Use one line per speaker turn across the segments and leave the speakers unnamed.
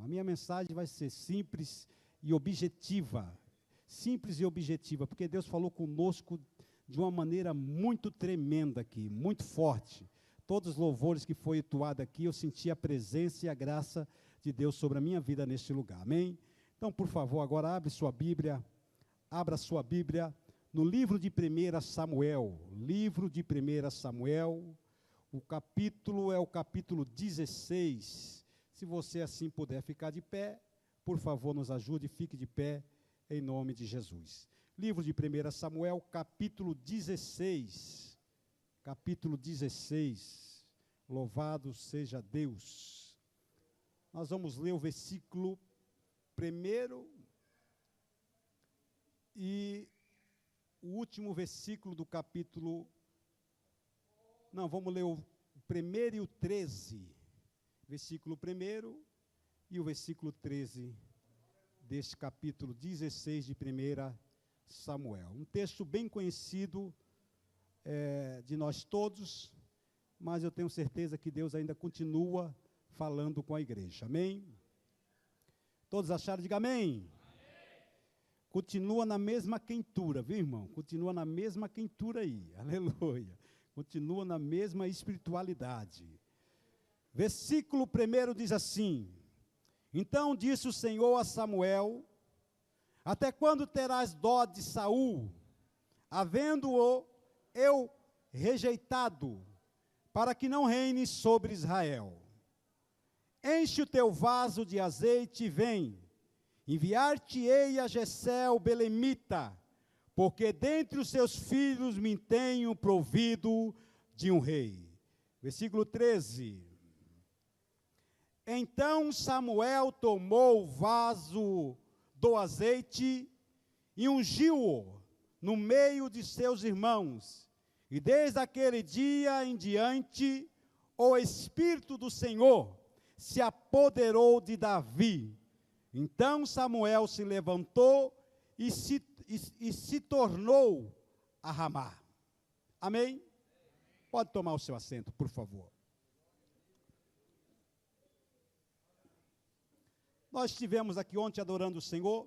A minha mensagem vai ser simples e objetiva. Simples e objetiva, porque Deus falou conosco de uma maneira muito tremenda aqui, muito forte. Todos os louvores que foi entoado aqui, eu senti a presença e a graça de Deus sobre a minha vida neste lugar. Amém? Então, por favor, agora abra sua Bíblia no livro de 1 Samuel. Livro de 1 Samuel, o capítulo é o capítulo 16. Se você assim puder ficar de pé, por favor, nos ajude, fique de pé, em nome de Jesus. Livro de 1 Samuel, capítulo 16. Capítulo 16. Louvado seja Deus. Nós vamos ler o versículo 1 e o último versículo do capítulo. Não, vamos ler o 1 e o 13. Versículo 1 e o versículo 13 deste capítulo 16 de 1 Samuel. Um texto bem conhecido de nós todos, mas eu tenho certeza que Deus ainda continua falando com a igreja. Amém? Todos acharam? Diga amém. Amém. Continua na mesma quentura, viu, irmão? Continua na mesma quentura aí. Aleluia. Continua na mesma espiritualidade. Versículo 1 diz assim: Então disse o Senhor a Samuel: Até quando terás dó de Saul, havendo-o eu rejeitado, para que não reine sobre Israel? Enche o teu vaso de azeite e vem, enviar-te-ei a Jessé o belemita, porque dentre os seus filhos me tenho provido de um rei. Versículo 13. Então Samuel tomou o vaso do azeite e ungiu-o no meio de seus irmãos. E desde aquele dia em diante, o Espírito do Senhor se apoderou de Davi. Então Samuel se levantou e se tornou a Ramá. Amém? Pode tomar o seu assento, por favor. Nós estivemos aqui ontem adorando o Senhor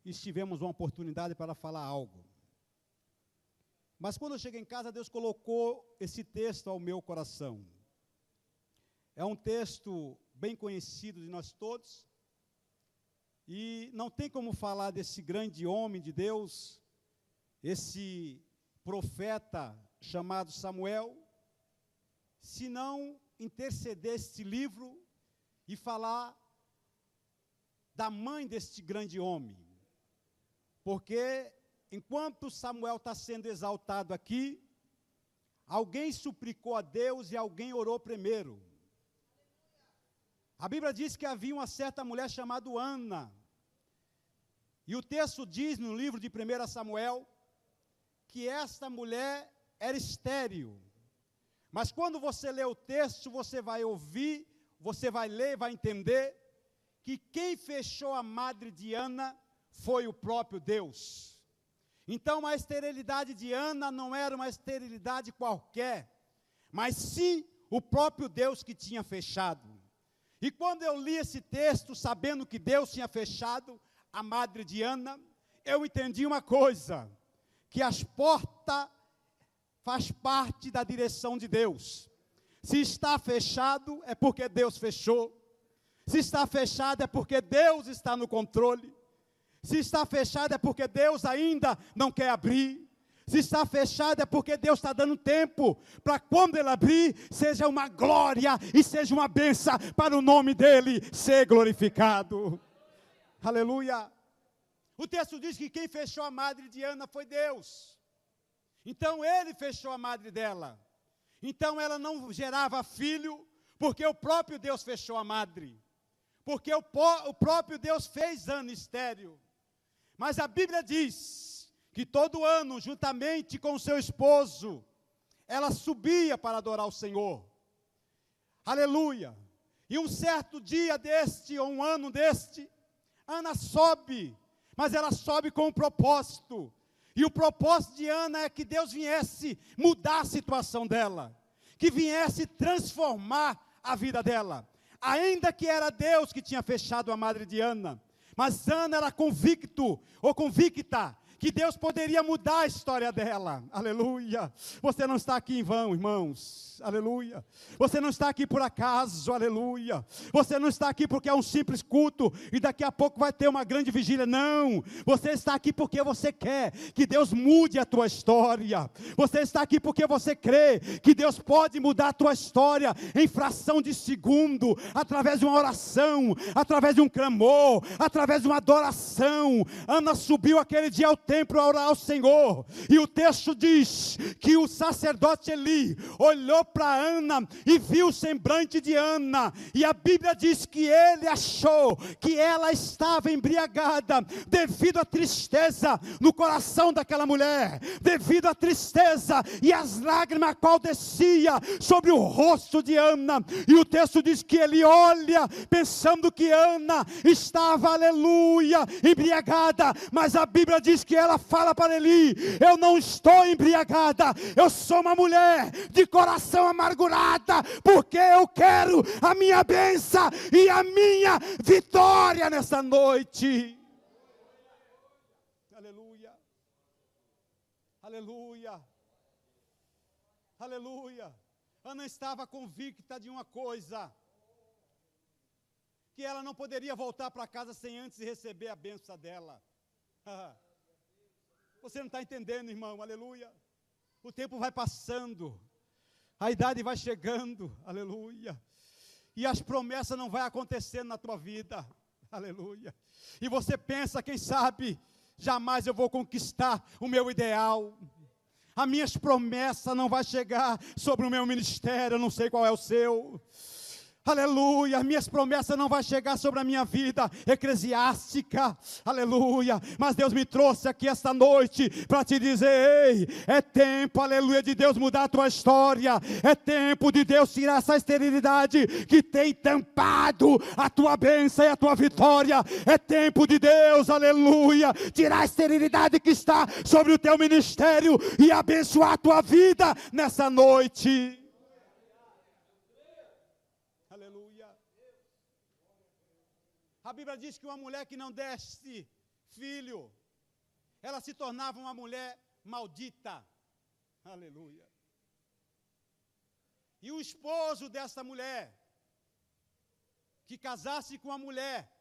e tivemos uma oportunidade para falar algo. Mas quando eu cheguei em casa, Deus colocou esse texto ao meu coração. É um texto bem conhecido de nós todos, e não tem como falar desse grande homem de Deus, esse profeta chamado Samuel, se não interceder este livro e falar da mãe deste grande homem. Porque enquanto Samuel está sendo exaltado aqui, alguém suplicou a Deus e alguém orou primeiro. A Bíblia diz que havia uma certa mulher chamada Ana. E o texto diz no livro de 1 Samuel que esta mulher era estéril. Mas quando você lê o texto, você vai ouvir, você vai ler, vai entender que quem fechou a madre de Ana foi o próprio Deus. Então a esterilidade de Ana não era uma esterilidade qualquer, mas sim o próprio Deus que tinha fechado. E quando eu li esse texto, sabendo que Deus tinha fechado a madre de Ana, eu entendi uma coisa, que as portas faz parte da direção de Deus. Se está fechado, é porque Deus fechou. Se está fechado, é porque Deus está no controle. Se está fechado, é porque Deus ainda não quer abrir. Se está fechado, é porque Deus está dando tempo para quando Ele abrir, seja uma glória e seja uma bênção para o nome dEle ser glorificado. Aleluia. O texto diz que quem fechou a madre de Ana foi Deus. Então Ele fechou a madre dela. Então ela não gerava filho, porque o próprio Deus fechou a madre. Porque o próprio Deus fez Ana estéril. Mas a Bíblia diz que todo ano, juntamente com o seu esposo, ela subia para adorar o Senhor. Aleluia. E um certo dia deste, ou um ano deste, Ana sobe, mas ela sobe com um propósito. E o propósito de Ana é que Deus viesse mudar a situação dela, que viesse transformar a vida dela. ainda que era Deus que tinha fechado a madre de Ana, mas Ana era convicta que Deus poderia mudar a história dela. Aleluia. Você não está aqui em vão, irmãos. Aleluia. Você não está aqui por acaso. Aleluia. Você não está aqui porque é um simples culto e daqui a pouco vai ter uma grande vigília. Não. Você está aqui porque você quer que Deus mude a tua história. Você está aqui porque você crê que Deus pode mudar a tua história em fração de segundo, através de uma oração, através de um clamor, através de uma adoração. Ana subiu aquele dia ao templo a orar ao Senhor, e o texto diz que o sacerdote Eli olhou para Ana e viu o semblante de Ana, e a Bíblia diz que ele achou que ela estava embriagada, devido à tristeza no coração daquela mulher, devido à tristeza e às lágrimas a qual descia sobre o rosto de Ana, e o texto diz que ele olha, pensando que Ana estava, aleluia, embriagada, mas a Bíblia diz que ela fala para Eli: eu não estou embriagada, eu sou uma mulher de coração amargurada, porque eu quero a minha bênção e a minha vitória nessa noite. Aleluia, aleluia, aleluia. Ana estava convicta de uma coisa, que ela não poderia voltar para casa sem antes receber a bênção dela. Você não está entendendo, irmão, aleluia. O tempo vai passando, a idade vai chegando, aleluia, e as promessas não vão acontecendo na tua vida, aleluia. E você pensa, quem sabe, jamais eu vou conquistar o meu ideal. As minhas promessas não vão chegar sobre o meu ministério, eu não sei qual é o seu. Aleluia, as minhas promessas não vão chegar sobre a minha vida eclesiástica, aleluia, mas Deus me trouxe aqui esta noite para te dizer: ei, é tempo, aleluia, de Deus mudar a tua história, é tempo de Deus tirar essa esterilidade que tem tampado a tua bênção e a tua vitória, é tempo de Deus, aleluia, tirar a esterilidade que está sobre o teu ministério e abençoar a tua vida nessa noite. A Bíblia diz que uma mulher que não desse filho, ela se tornava uma mulher maldita. Aleluia. E o esposo dessa mulher, que casasse com uma mulher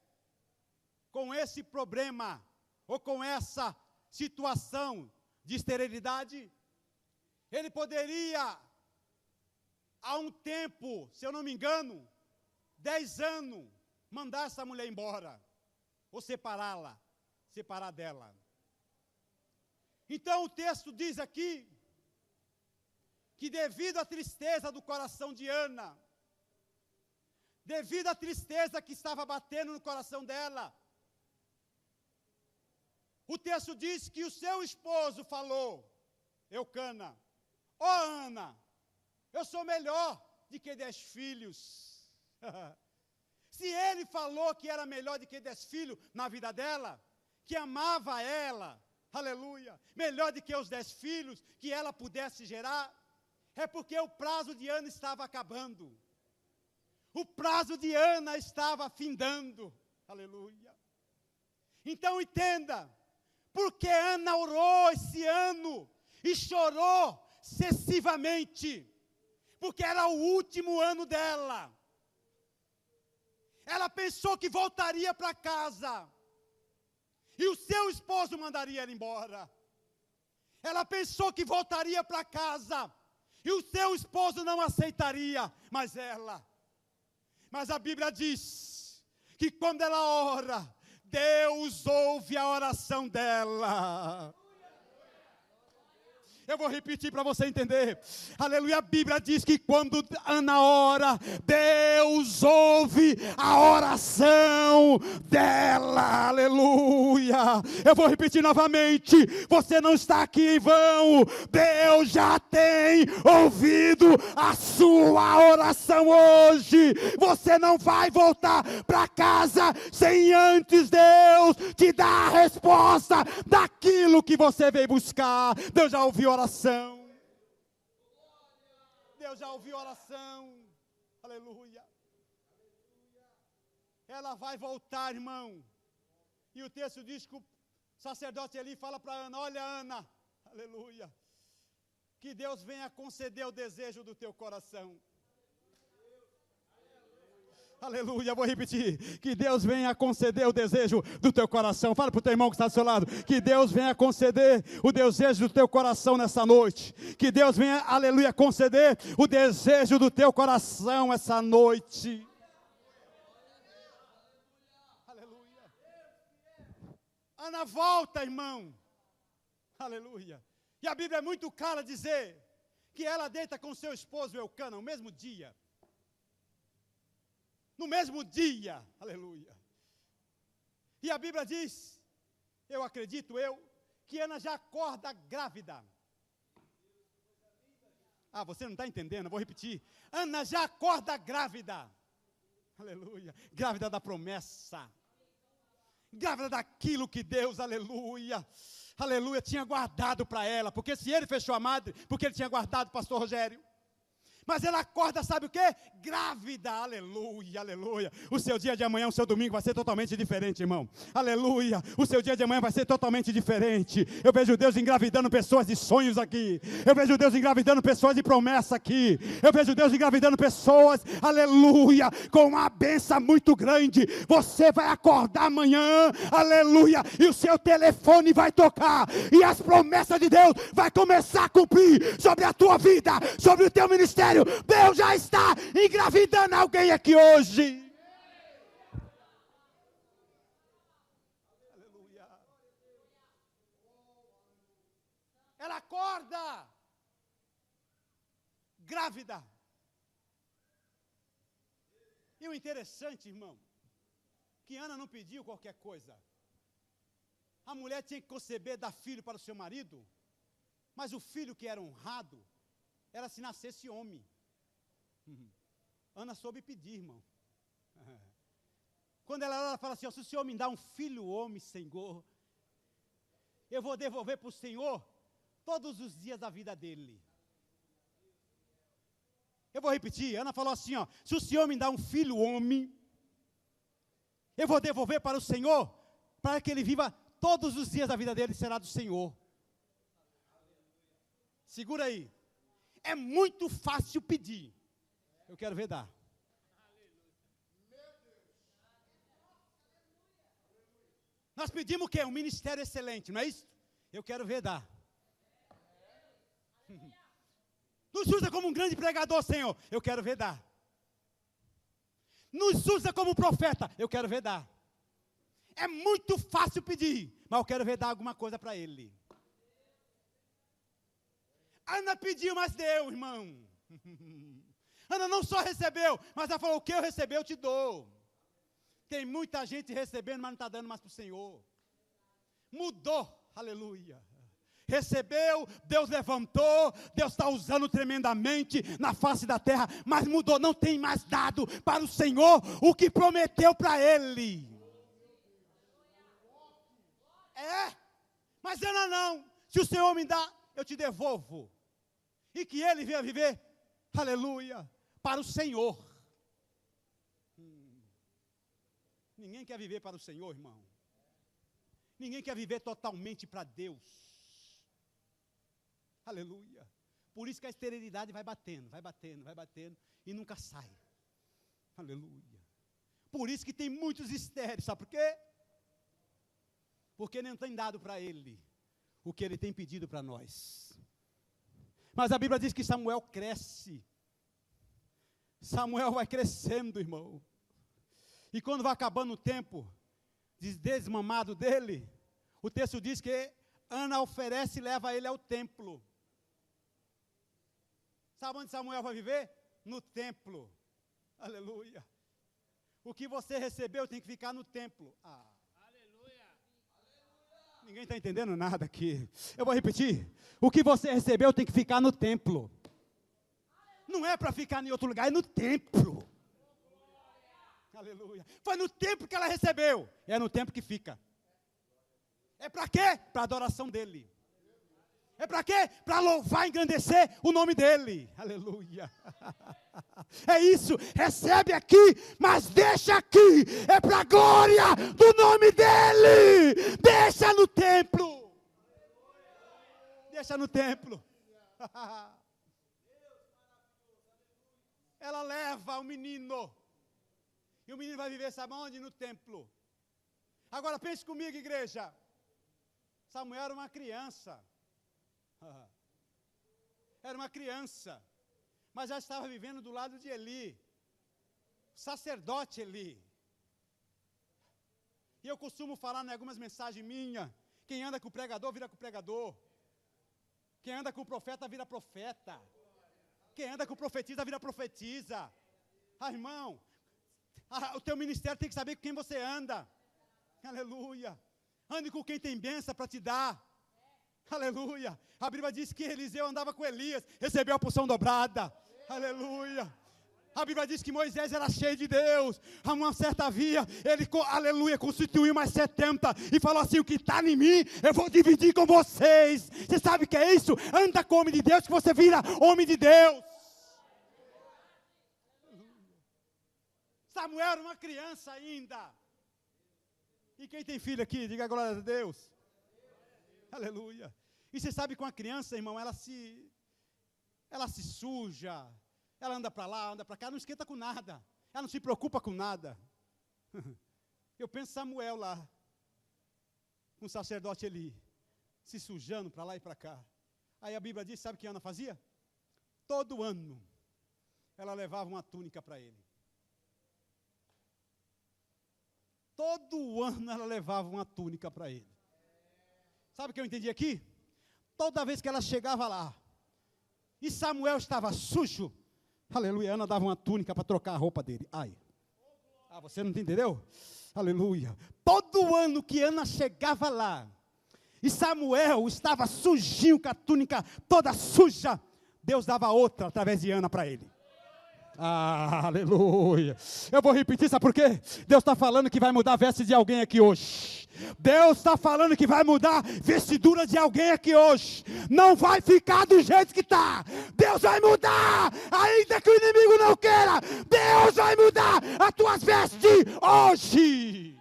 com esse problema, ou com essa situação de esterilidade, ele poderia, há um tempo, se eu não me engano, 10 anos, mandar essa mulher embora, ou separar dela. Então o texto diz aqui, que devido à tristeza do coração de Ana, devido à tristeza que estava batendo no coração dela, o texto diz que o seu esposo falou: Eucana, Ana, eu sou melhor do que 10 filhos. Se ele falou que era melhor do que 10 filhos na vida dela, que amava ela, aleluia, melhor do que os 10 filhos que ela pudesse gerar, é porque o prazo de Ana estava acabando. O prazo de Ana estava findando, aleluia. Então entenda, porque Ana orou esse ano e chorou excessivamente, porque era o último ano dela. Ela pensou que voltaria para casa, e o seu esposo mandaria ela embora. Ela pensou que voltaria para casa, e o seu esposo não aceitaria mais ela. Mas a Bíblia diz que quando ela ora, Deus ouve a oração dela. Eu vou repetir para você entender. Aleluia, a Bíblia diz que quando Ana ora, Deus ouve a oração dela. Aleluia. Eu vou repetir novamente. Você não está aqui em vão. Deus já tem ouvido a sua oração hoje. Você não vai voltar para casa sem antes Deus te dar a resposta daquilo que você veio buscar. Deus já ouviu a oração. Deus já ouviu a oração. Aleluia. ela vai voltar, irmão. E o texto diz que o sacerdote ali fala para Ana: olha, Ana, aleluia, que Deus venha conceder o desejo do teu coração. Aleluia, vou repetir, que Deus venha conceder o desejo do teu coração. Fala para o teu irmão que está do seu lado, que Deus venha conceder o desejo do teu coração nessa noite. Que Deus venha, aleluia, conceder o desejo do teu coração essa noite. Aleluia. Ana volta, irmão. Aleluia. E a Bíblia é muito clara dizer que ela deita com seu esposo Eucana no mesmo dia. No mesmo dia, aleluia. E a Bíblia diz, eu acredito que Ana já acorda grávida. Ah, você não está entendendo, eu vou repetir. Ana já acorda grávida. Aleluia. Grávida da promessa. Grávida daquilo que Deus, aleluia, aleluia, tinha guardado para ela. Porque se ele fechou a madre, porque ele tinha guardado, pastor Rogério. Mas ela acorda, sabe o quê? Grávida, aleluia, aleluia. O seu dia de amanhã, o seu domingo vai ser totalmente diferente, irmão. Aleluia, o seu dia de amanhã vai ser totalmente diferente. Eu vejo Deus engravidando pessoas de sonhos aqui. Eu vejo Deus engravidando pessoas de promessa aqui. Eu vejo Deus engravidando pessoas, aleluia, com uma bênção muito grande. Você vai acordar amanhã, aleluia, e o seu telefone vai tocar. E as promessas de Deus vai começar a cumprir sobre a tua vida, sobre o teu ministério. Deus já está engravidando alguém aqui hoje. Aleluia. Ela acorda grávida. E o interessante, irmão, que Ana não pediu qualquer coisa. A mulher tinha que conceber, dar filho para o seu marido, mas o filho que era honrado era se nascesse homem. Ana soube pedir, irmão. Quando ela fala assim, se o Senhor me dá um filho homem, Senhor, eu vou devolver para o Senhor todos os dias da vida dele. Eu vou repetir, Ana falou assim, se o Senhor me dá um filho homem, eu vou devolver para o Senhor, para que ele viva todos os dias da vida dele, será do Senhor. Segura aí. É muito fácil pedir. Eu quero ver dar. Nós pedimos o quê? Um ministério excelente, não é isso? Eu quero ver dar. Nos usa como um grande pregador, Senhor. Eu quero ver dar. Nos usa como profeta. Eu quero ver dar. É muito fácil pedir, mas eu quero ver dar alguma coisa para ele. Ana pediu, mas deu, irmão. Ana não só recebeu, mas ela falou, o que eu recebi eu te dou. Tem muita gente recebendo, mas não está dando mais para o Senhor. Mudou, aleluia. Recebeu, Deus levantou, Deus está usando tremendamente na face da terra, mas mudou, não tem mais dado para o Senhor o que prometeu para ele. Mas Ana não, se o Senhor me dá, eu te devolvo. E que ele venha viver, aleluia, para o Senhor. Ninguém quer viver para o Senhor, irmão. Ninguém quer viver totalmente para Deus. Aleluia. Por isso que a esterilidade vai batendo, vai batendo, vai batendo e nunca sai. Aleluia. Por isso que tem muitos estéreis, sabe por quê? Porque não tem dado para ele o que ele tem pedido para nós. Mas a Bíblia diz que Samuel cresce. Samuel vai crescendo, irmão. E quando vai acabando o tempo desmamado dele, o texto diz que Ana oferece e leva ele ao templo. Sabe onde Samuel vai viver? No templo. Aleluia. O que você recebeu tem que ficar no templo. Ninguém está entendendo nada aqui. Eu vou repetir. O que você recebeu tem que ficar no templo. Não é para ficar em outro lugar, é no templo. Aleluia. Foi no templo que ela recebeu. É no templo que fica. É para quê? Para a adoração dele. É para quê? Para louvar e engrandecer o nome dEle. Aleluia. É isso, recebe aqui, mas deixa aqui. É para a glória do nome dEle. Deixa no templo. Deixa no templo. Ela leva o menino. E o menino vai viver, sabe onde? No templo. Agora pense comigo, igreja. Samuel era uma criança. Era uma criança, mas já estava vivendo do lado de Eli, sacerdote Eli. E eu costumo falar em algumas mensagens minhas, quem anda com o pregador, vira com o pregador. Quem anda com o profeta, vira profeta. Quem anda com o profetisa, vira profetisa. Irmão, o teu ministério tem que saber com quem você anda. Aleluia. Ande com quem tem bênção para te dar. Aleluia. A Bíblia diz que Eliseu andava com Elias, recebeu a porção dobrada. Aleluia. A Bíblia diz que Moisés era cheio de Deus. A uma certa via, ele, aleluia, constituiu mais 70 e falou assim: o que está em mim, eu vou dividir com vocês. Você sabe o que é isso? Anda com o homem de Deus, que você vira homem de Deus. Samuel era uma criança ainda. E quem tem filho aqui, diga glória a Deus. Aleluia. E você sabe que uma criança, irmão, ela se suja, ela anda para lá, anda para cá, não esquenta com nada, ela não se preocupa com nada. Eu penso Samuel lá, com o sacerdote Eli, se sujando para lá e para cá. Aí a Bíblia diz, sabe o que Ana fazia? Todo ano, ela levava uma túnica para ele. Todo ano ela levava uma túnica para ele. Sabe o que eu entendi aqui? Toda vez que ela chegava lá, e Samuel estava sujo, aleluia, Ana dava uma túnica para trocar a roupa dele. Você não entendeu? Aleluia. Todo ano que Ana chegava lá, e Samuel estava sujinho com a túnica toda suja, Deus dava outra através de Ana para ele. Aleluia. Eu vou repetir, sabe por quê? Deus está falando que vai mudar a veste de alguém aqui hoje. Deus está falando que vai mudar a vestidura de alguém aqui hoje. Não vai ficar do jeito que está. Deus vai mudar, ainda que o inimigo não queira. Deus vai mudar as tuas vestes hoje.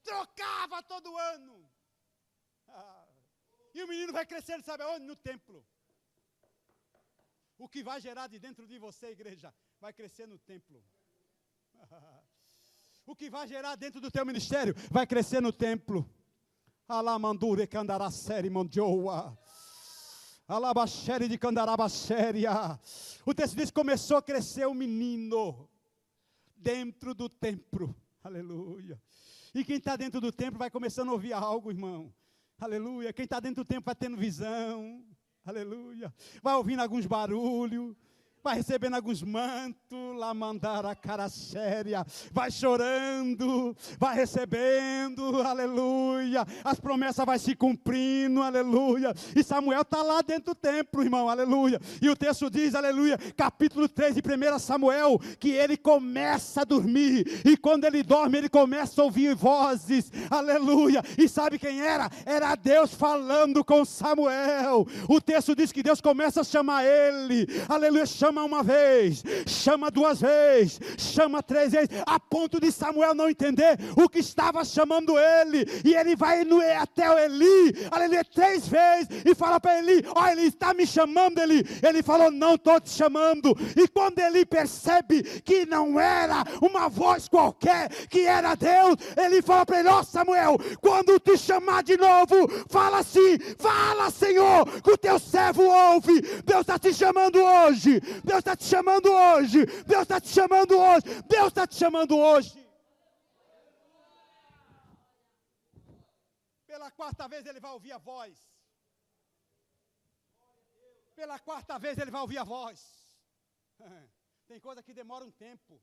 Trocava todo ano. E o menino vai crescendo, sabe aonde? No templo. O que vai gerar de dentro de você, igreja, vai crescer no templo. O que vai gerar dentro do teu ministério, vai crescer no templo. Alamandure candaracere mondioa. Alabaxere de candarabaxéria. O texto diz que começou a crescer o menino dentro do templo. Aleluia. E quem está dentro do templo vai começando a ouvir algo, irmão. Aleluia. Quem está dentro do templo vai tendo visão. Aleluia. Vai ouvindo alguns barulhos, vai recebendo alguns mantos, lá mandar a cara séria, vai chorando, vai recebendo, aleluia, as promessas vai se cumprindo, aleluia, e Samuel está lá dentro do templo, irmão, aleluia, e o texto diz, aleluia, capítulo 3 de 1 Samuel, que ele começa a dormir, e quando ele dorme, ele começa a ouvir vozes, aleluia, e sabe quem era? Era Deus falando com Samuel. O texto diz que Deus começa a chamar ele, aleluia, chama uma vez, chama duas vezes, chama três vezes, a ponto de Samuel não entender o que estava chamando ele, e ele vai até o Eli, aleluia, 3 vezes, e fala para Eli, ele está me chamando, ele falou, não estou te chamando, e quando ele percebe que não era uma voz qualquer, que era Deus, ele fala para ele, Samuel, quando te chamar de novo, fala assim, fala Senhor, que o teu servo ouve, Deus está te chamando hoje, Deus está te chamando hoje, Deus está te chamando hoje, Deus está te chamando hoje. Pela 4ª vez ele vai ouvir a voz. Pela 4ª vez ele vai ouvir a voz. Tem coisa que demora um tempo.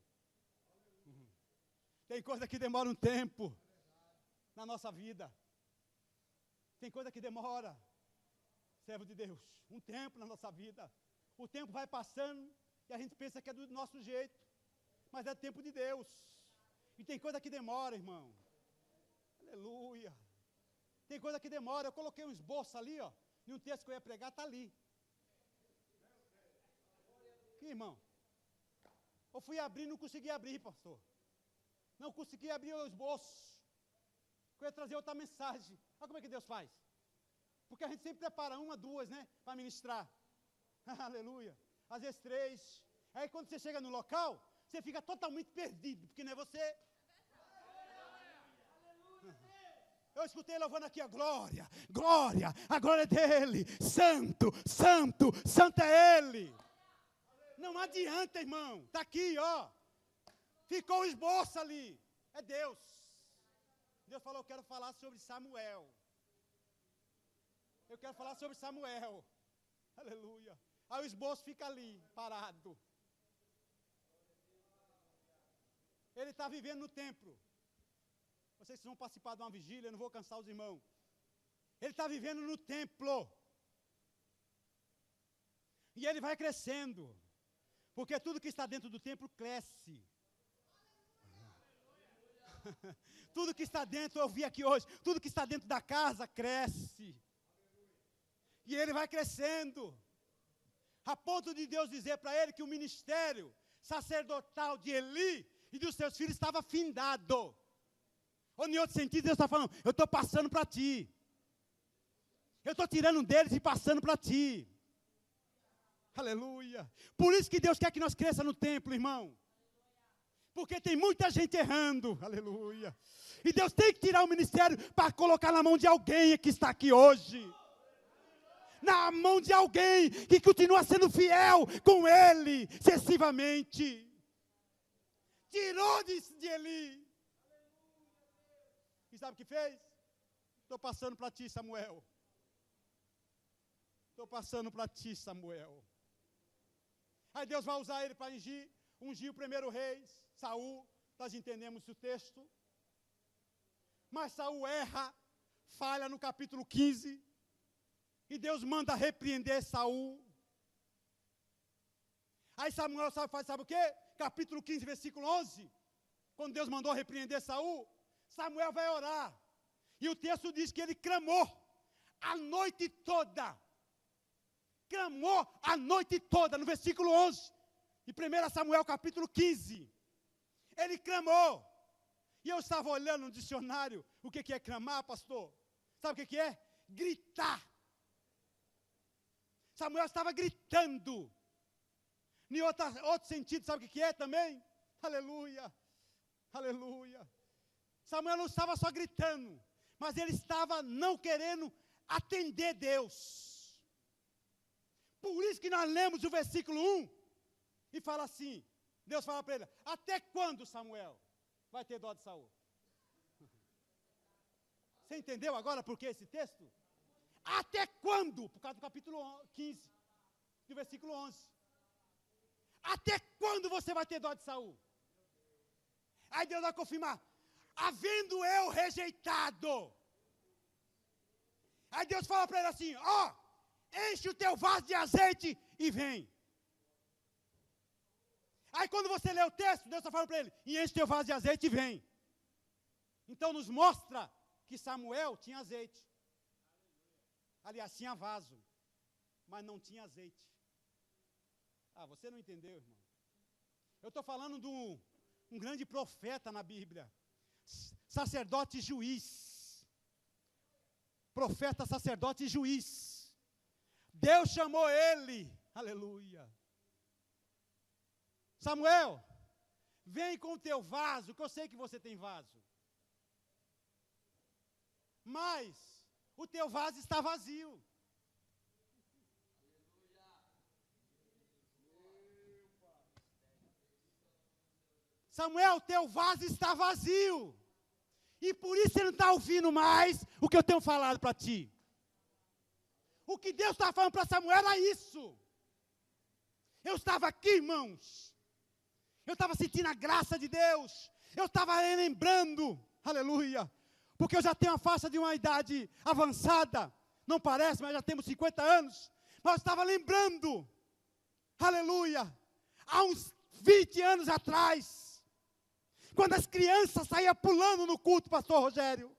Tem coisa que demora um tempo na nossa vida. Tem coisa que demora, servo de Deus, um tempo na nossa vida. O tempo vai passando e a gente pensa que é do nosso jeito, mas é tempo de Deus. E tem coisa que demora, irmão. Aleluia. Tem coisa que demora. Eu coloquei um esboço ali, ó. E um texto que eu ia pregar está ali. Que irmão? Eu fui abrir, não consegui abrir, pastor. Não consegui abrir o esboço. Eu ia trazer outra mensagem. Olha como é que Deus faz. Porque a gente sempre prepara uma, duas, né? Para ministrar. Aleluia. Às vezes 3. Aí quando você chega no local, você fica totalmente perdido. Porque não é você. Eu escutei louvando aqui a glória, glória, a glória é dele, santo, santo, santo é ele. Não adianta, irmão, está aqui, ó, ficou o esboço ali, é Deus. Deus falou, eu quero falar sobre Samuel. Eu quero falar sobre Samuel, aleluia. Aí o esboço fica ali, parado. Ele está vivendo no templo. Vocês vão participar de uma vigília, eu não vou cansar os irmãos. Ele está vivendo no templo. E ele vai crescendo. Porque tudo que está dentro do templo cresce. Tudo que está dentro, eu vi aqui hoje, tudo que está dentro da casa cresce. E ele vai crescendo. A ponto de Deus dizer para ele que o ministério sacerdotal de Eli e dos seus filhos estava findado. Ou em outro sentido, Deus está falando, eu estou passando para ti. Eu estou tirando deles e passando para ti. Aleluia. Por isso que Deus quer que nós cresça no templo, irmão. Porque tem muita gente errando. Aleluia. E Deus tem que tirar o ministério para colocar na mão de alguém que está aqui hoje. Na mão de alguém que continua sendo fiel com Ele, excessivamente. Tirou de Eli. E sabe o que fez? Estou passando para ti, Samuel. Estou passando para ti, Samuel. Aí Deus vai usar ele para ungir o primeiro rei, Saul. Nós entendemos o texto. Mas Saul erra, falha no capítulo 15. E Deus manda repreender Saul. Aí Samuel sabe o quê? Capítulo 15, versículo 11. Quando Deus mandou repreender Saul, Samuel vai orar. E o texto diz que ele clamou a noite toda. Clamou a noite toda, no versículo 11. Em 1 Samuel capítulo 15. Ele clamou. E eu estava olhando no dicionário, o que é clamar, pastor? Sabe o que é? Gritar. Samuel estava gritando. Em outro sentido, sabe o que é também? Aleluia, aleluia. Samuel não estava só gritando, mas ele estava não querendo atender Deus. Por isso que nós lemos o versículo 1 e fala assim, Deus fala para ele, até quando, Samuel, vai ter dó de Saul? Você entendeu agora por que esse texto? Até quando? Por causa do capítulo 15, do versículo 11. Até quando você vai ter dó de Saul? Aí Deus vai confirmar, havendo eu rejeitado. Aí Deus fala para ele assim, ó, enche o teu vaso de azeite e vem. Aí quando você lê o texto, Deus está falando para ele, e enche o teu vaso de azeite e vem. Então nos mostra que Samuel tinha azeite. Aliás, tinha vaso, mas não tinha azeite. Ah, você não entendeu, irmão. Eu estou falando de um grande profeta na Bíblia. Sacerdote e juiz. Profeta, sacerdote e juiz. Deus chamou ele. Aleluia. Samuel, vem com o teu vaso, que eu sei que você tem vaso. Mas o teu vaso está vazio. Samuel, teu vaso está vazio. E por isso você não está ouvindo mais o que eu tenho falado para ti. O que Deus estava falando para Samuel era isso. Eu estava aqui, irmãos. Eu estava sentindo a graça de Deus. Eu estava lembrando, aleluia. Porque eu já tenho a faixa de uma idade avançada. Não parece, mas já temos 50 anos. Mas eu estava lembrando, aleluia, há uns 20 anos atrás. Quando as crianças saíam pulando no culto, pastor Rogério.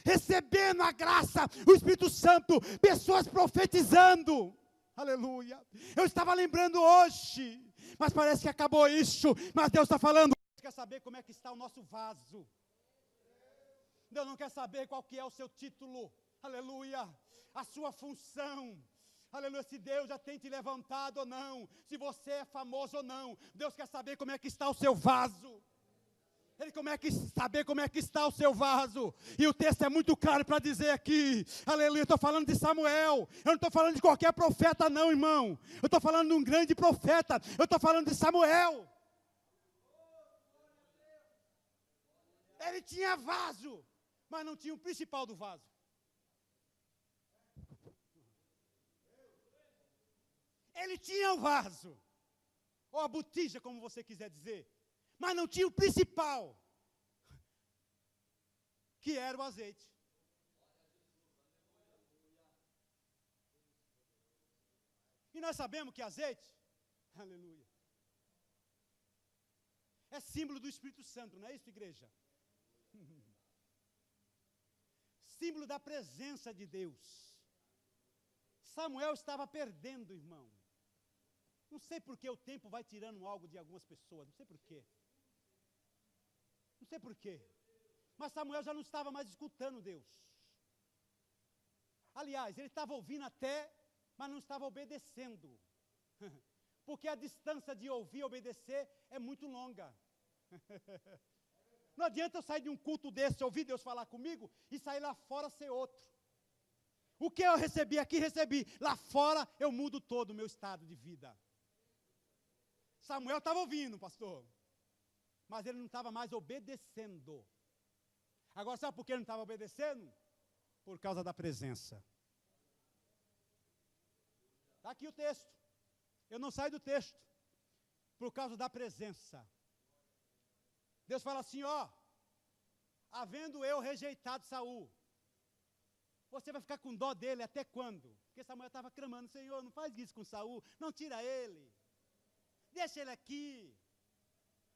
recebendo a graça, o Espírito Santo, pessoas profetizando. Aleluia. Eu estava lembrando hoje, mas parece que acabou isso. Mas Deus está falando. Deus quer saber como é que está o nosso vaso. Deus não quer saber qual que é o seu título. Aleluia. A sua função. Aleluia. Se Deus já tem te levantado ou não. Se você é famoso ou não. Deus quer saber como é que está o seu vaso. Ele saber como é que está o seu vaso. E o texto é muito claro para dizer aqui. Aleluia, eu estou falando de Samuel. Eu não estou falando de qualquer profeta não, irmão. Eu estou falando de um grande profeta. Eu estou falando de Samuel. Ele tinha vaso, mas não tinha o principal do vaso. Ele tinha o vaso, ou a botija, como você quiser dizer, mas não tinha o principal, que era o azeite. E nós sabemos que azeite, aleluia, é símbolo do Espírito Santo, não é isso, igreja? Símbolo da presença de Deus. Samuel estava perdendo, irmão. Não sei por que o tempo vai tirando algo de algumas pessoas, não sei por quê. Não sei por quê. Mas Samuel já não estava mais escutando Deus. Aliás, ele estava ouvindo até, mas não estava obedecendo. Porque a distância de ouvir e obedecer é muito longa. Não adianta eu sair de um culto desse, ouvir Deus falar comigo e sair lá fora ser outro. O que eu recebi aqui, recebi. Lá fora eu mudo todo o meu estado de vida. Samuel estava ouvindo, pastor. Mas ele não estava mais obedecendo. Agora sabe por que ele não estava obedecendo? Por causa da presença. Está aqui o texto. Eu não saio do texto. Por causa da presença. Deus fala assim, ó. Havendo eu rejeitado Saul, você vai ficar com dó dele até quando? Porque Samuel estava clamando, Senhor, não faz isso com Saul, não tira ele. Deixa ele aqui.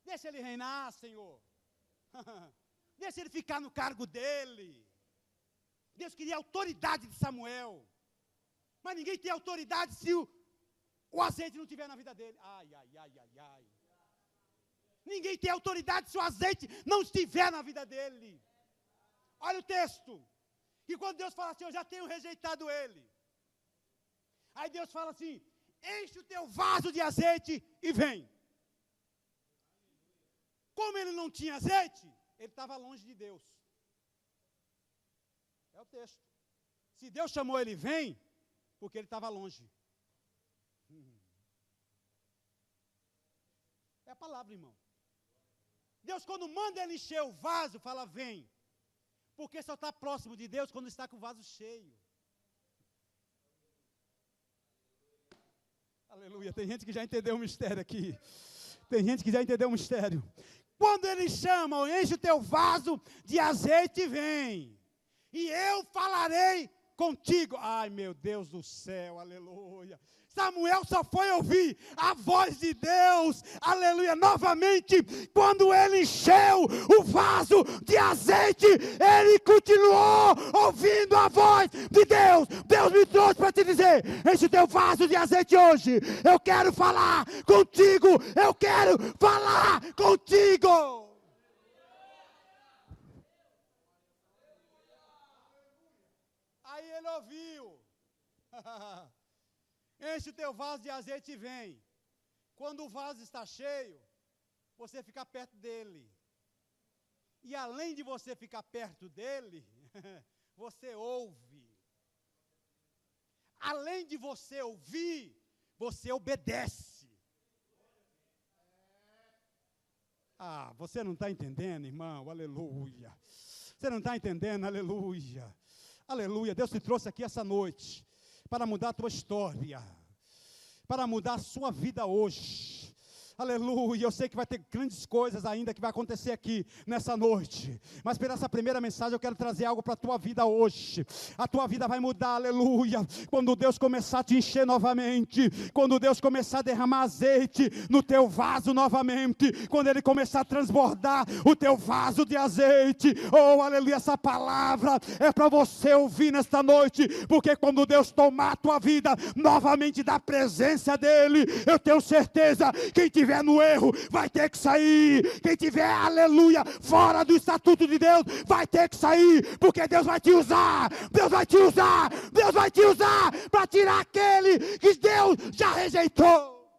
Deixa ele reinar, Senhor. Deixa ele ficar no cargo dele. Deus queria a autoridade de Samuel. Mas ninguém tem autoridade se o azeite não estiver na vida dele. Ai, ai, ai, ai, ai. Ninguém tem autoridade se o azeite não estiver na vida dele. Olha o texto. E quando Deus fala assim, eu já tenho rejeitado ele. Aí Deus fala assim, enche o teu vaso de azeite e vem. Como ele não tinha azeite, ele estava longe de Deus. É o texto. Se Deus chamou ele, vem, porque ele estava longe. É a palavra, irmão. Deus, quando manda ele encher o vaso, fala, vem. Porque só está próximo de Deus quando está com o vaso cheio. Aleluia. Tem gente que já entendeu o mistério aqui. Tem gente que já entendeu o mistério. Quando ele chama, enche o teu vaso de azeite e vem. E eu falarei contigo. Ai, meu Deus do céu, aleluia. Samuel só foi ouvir a voz de Deus, aleluia, novamente, quando ele encheu o vaso de azeite, ele continuou ouvindo a voz de Deus. Deus me trouxe para te dizer, enche o teu vaso de azeite hoje, eu quero falar contigo, eu quero falar contigo. Aí ele ouviu. Enche o teu vaso de azeite e vem. Quando o vaso está cheio, você fica perto dele. E além de você ficar perto dele, você ouve. Além de você ouvir, você obedece. Ah, você não está entendendo, irmão? Aleluia. Você não está entendendo? Aleluia. Aleluia. Deus te trouxe aqui essa noite para mudar a tua história, para mudar a sua vida hoje. Aleluia, eu sei que vai ter grandes coisas ainda que vai acontecer aqui nessa noite, mas por essa primeira mensagem eu quero trazer algo para a tua vida hoje. A tua vida vai mudar, aleluia, quando Deus começar a te encher novamente, quando Deus começar a derramar azeite no teu vaso novamente, quando Ele começar a transbordar o teu vaso de azeite. Oh, aleluia, essa palavra é para você ouvir nesta noite, porque quando Deus tomar a tua vida novamente da presença dEle, eu tenho certeza, quem estiver no erro vai ter que sair, quem estiver, aleluia, fora do estatuto de Deus, vai ter que sair, porque Deus vai te usar, Deus vai te usar, Deus vai te usar, para tirar aquele que Deus já rejeitou.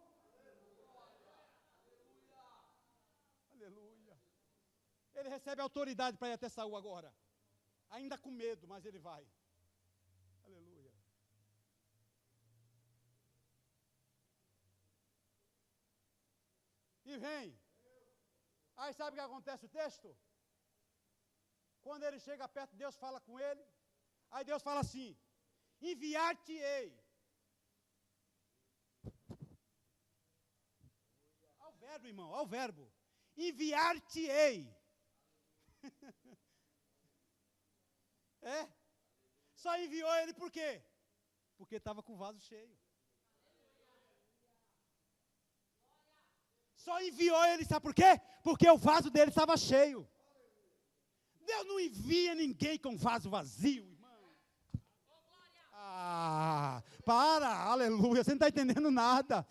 Aleluia, ele recebe autoridade para ir até Saul agora, ainda com medo, mas ele vai. Aleluia. E vem. Aí sabe o que acontece o texto? Quando ele chega perto, Deus fala com ele. Aí Deus fala assim: enviar-te-ei. Ao verbo, irmão, ao verbo. Enviar-te-ei. É? Só enviou ele por quê? Porque estava com o vaso cheio. Só enviou ele, sabe por quê? Porque o vaso dele estava cheio. Deus não envia ninguém com vaso vazio, irmão. Aleluia, você não está entendendo nada.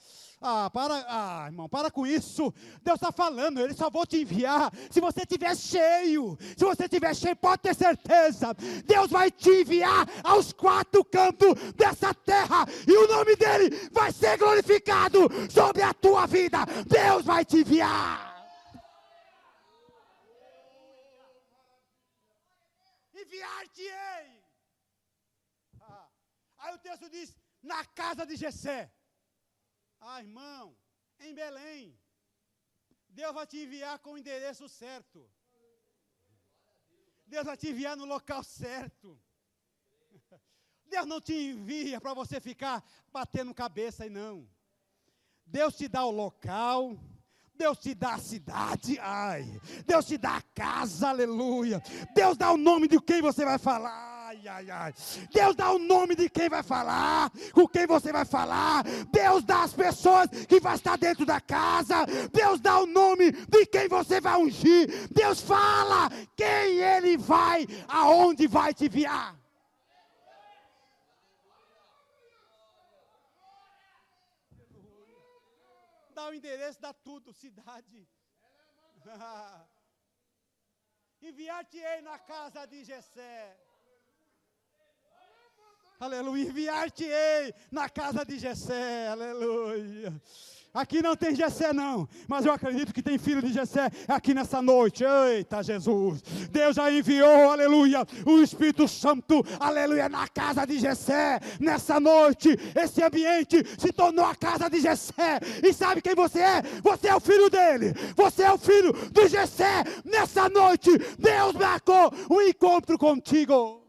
Irmão, para com isso. Deus está falando, Ele só vou te enviar se você estiver cheio. Se você estiver cheio, pode ter certeza, Deus vai te enviar aos quatro cantos dessa terra, e o nome dEle vai ser glorificado sobre a tua vida. Deus vai te enviar. Enviar-te-ei. Aí o texto diz, na casa de Jessé. Irmão, em Belém, Deus vai te enviar com o endereço certo. Deus vai te enviar no local certo. Deus não te envia para você ficar batendo cabeça aí não. Deus te dá o local, Deus te dá a cidade, Deus te dá a casa, aleluia. Deus dá o nome de quem você vai falar. Deus dá o nome de quem vai falar, com quem você vai falar. Deus dá as pessoas que vai estar dentro da casa. Deus dá o nome de quem você vai ungir. Deus fala quem Ele vai, aonde vai te enviar. Dá o endereço, dá tudo, cidade. Enviar-te-ei na casa de Jessé. Aleluia, enviar-te-ei na casa de Jessé, aleluia. Aqui não tem Jessé não, mas eu acredito que tem filho de Jessé aqui nessa noite. Eita Jesus, Deus já enviou, aleluia, o Espírito Santo, aleluia, na casa de Jessé. Nessa noite, esse ambiente se tornou a casa de Jessé. E sabe quem você é? Você é o filho dele, você é o filho de Jessé. Nessa noite, Deus marcou um encontro contigo.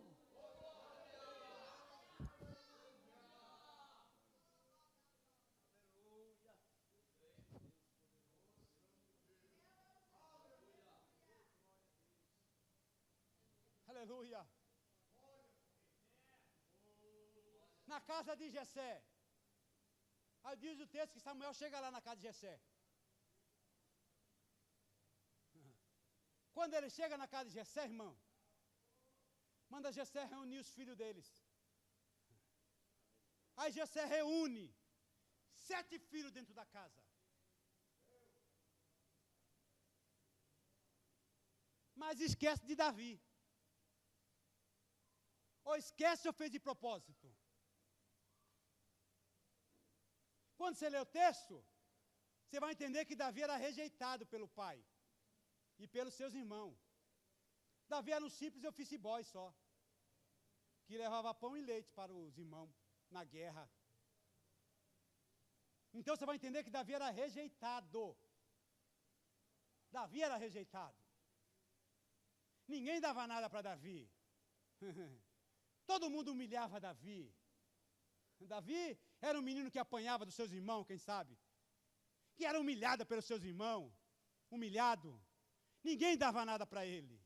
Aleluia. Na casa de Jessé. Aí diz o texto que Samuel chega lá na casa de Jessé. Quando ele chega na casa de Jessé, irmão, manda Jessé reunir os filhos deles. Aí Jessé reúne 7 filhos dentro da casa. Mas esquece de Davi. Ou esquece ou fez de propósito? Quando você lê o texto, você vai entender que Davi era rejeitado pelo pai e pelos seus irmãos. Davi era um simples office boy só, que levava pão e leite para os irmãos na guerra. Então você vai entender que Davi era rejeitado. Davi era rejeitado. Ninguém dava nada para Davi. Todo mundo humilhava Davi. Davi era um menino que apanhava dos seus irmãos, quem sabe? que era humilhada pelos seus irmãos, humilhado. Ninguém dava nada para ele.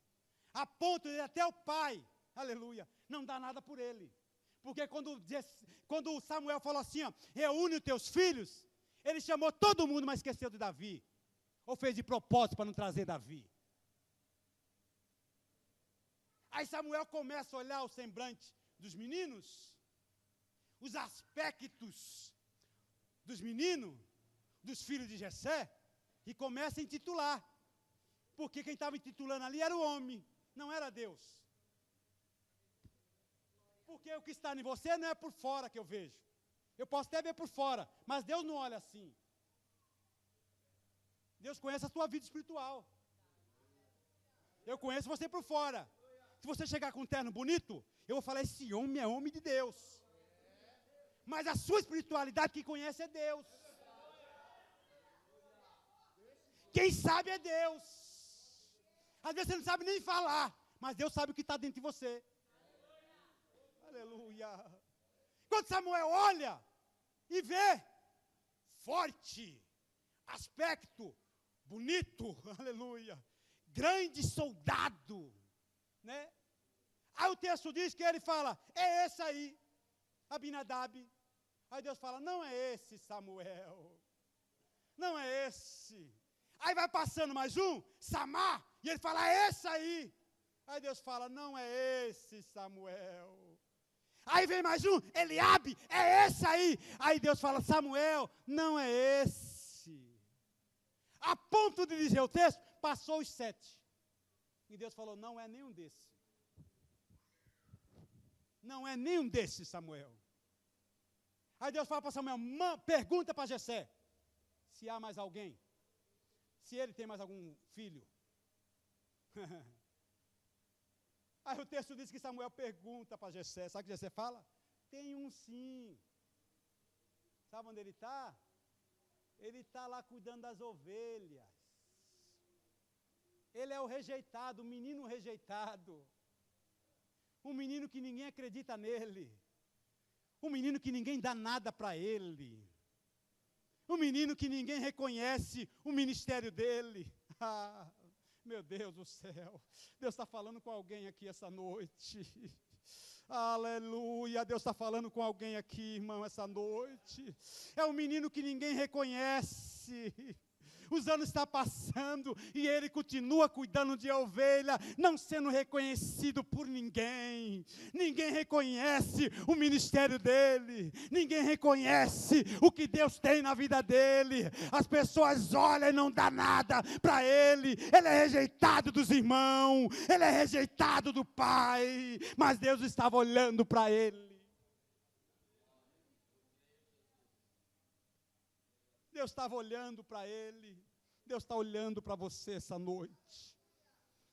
A ponto de até o pai, aleluia, não dá nada por ele. Porque quando Samuel falou assim, ó, reúne os teus filhos, ele chamou todo mundo, mas esqueceu de Davi. Ou fez de propósito para não trazer Davi. Aí Samuel começa a olhar o semblante dos meninos, os aspectos dos meninos, dos filhos de Jessé, e começa a intitular. Porque quem estava intitulando ali era o homem, não era Deus. Porque o que está em você não é por fora que eu vejo. Eu posso até ver por fora, mas Deus não olha assim. Deus conhece a sua vida espiritual. Eu conheço você por fora. Se você chegar com um terno bonito, eu vou falar, esse homem é homem de Deus. Mas a sua espiritualidade, quem conhece é Deus. Quem sabe é Deus. Às vezes você não sabe nem falar, mas Deus sabe o que está dentro de você. Aleluia. Quando Samuel olha e vê, forte, aspecto, bonito, aleluia, grande soldado, né? Aí o texto diz que ele fala, é esse aí, Abinadab. Aí Deus fala, não é esse Samuel, não é esse. Aí vai passando mais um, Samar, e ele fala, é esse aí. Aí Deus fala, não é esse Samuel. Aí vem mais um, Eliabe, é esse aí. Aí Deus fala, Samuel, não é esse. A ponto de dizer o texto, passou os 7. E Deus falou, não é nenhum desses. Não é nenhum desses, Samuel. Aí Deus fala para Samuel, pergunta para Jessé, se há mais alguém. Se ele tem mais algum filho. Aí o texto diz que Samuel pergunta para Jessé. Sabe o que Jessé fala? Tem um sim. Sabe onde ele está? Ele está lá cuidando das ovelhas. Ele é o rejeitado, o menino rejeitado. Um menino que ninguém acredita nele. Um menino que ninguém dá nada para ele. Um menino que ninguém reconhece o ministério dele. Ah, meu Deus do céu. Deus está falando com alguém aqui essa noite. Aleluia. Deus está falando com alguém aqui, irmão, essa noite. É um menino que ninguém reconhece. Os anos estão passando e ele continua cuidando de ovelha, não sendo reconhecido por ninguém. Ninguém reconhece o ministério dele. Ninguém reconhece o que Deus tem na vida dele. As pessoas olham e não dão nada para ele. Ele é rejeitado dos irmãos. Ele é rejeitado do pai. Mas Deus estava olhando para ele. Deus estava olhando para ele. Deus está olhando para você essa noite.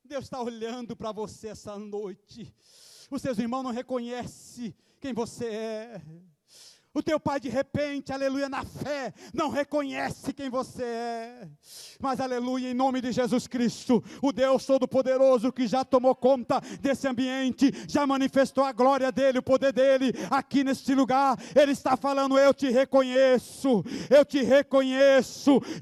Deus está olhando para você essa noite. Os seus irmãos não reconhecem quem você é. O teu pai de repente, aleluia, na fé, não reconhece quem você é. Mas aleluia, em nome de Jesus Cristo, o Deus Todo-Poderoso que já tomou conta desse ambiente, já manifestou a glória dele, o poder dele, aqui neste lugar, ele está falando, eu te reconheço,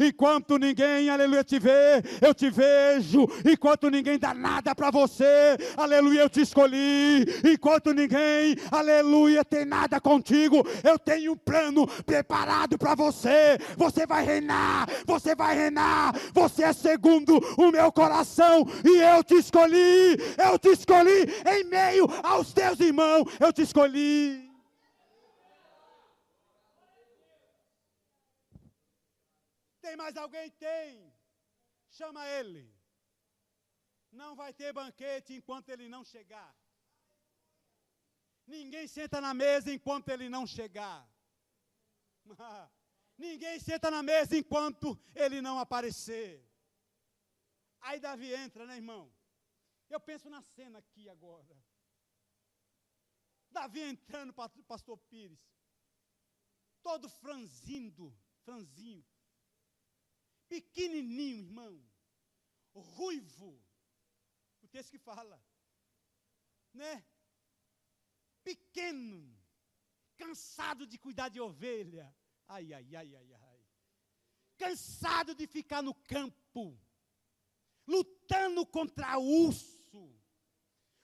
enquanto ninguém, aleluia, te vê, eu te vejo, enquanto ninguém dá nada para você, aleluia, eu te escolhi, enquanto ninguém, aleluia, tem nada contigo, eu tenho um plano preparado para você. Você vai reinar, você é segundo o meu coração, e eu te escolhi em meio aos teus irmãos, eu te escolhi. Tem mais alguém? Tem. Chama ele. Não vai ter banquete enquanto ele não chegar. Ninguém senta na mesa enquanto ele não chegar. Ninguém senta na mesa enquanto ele não aparecer. Aí Davi entra, né, irmão? Eu penso na cena aqui agora. Davi entrando para o pastor Pires. Todo franzinho. Pequenininho, irmão. Ruivo. O texto que fala. Né? Pequeno, cansado de cuidar de ovelha. Ai. cansado de ficar no campo, lutando contra urso,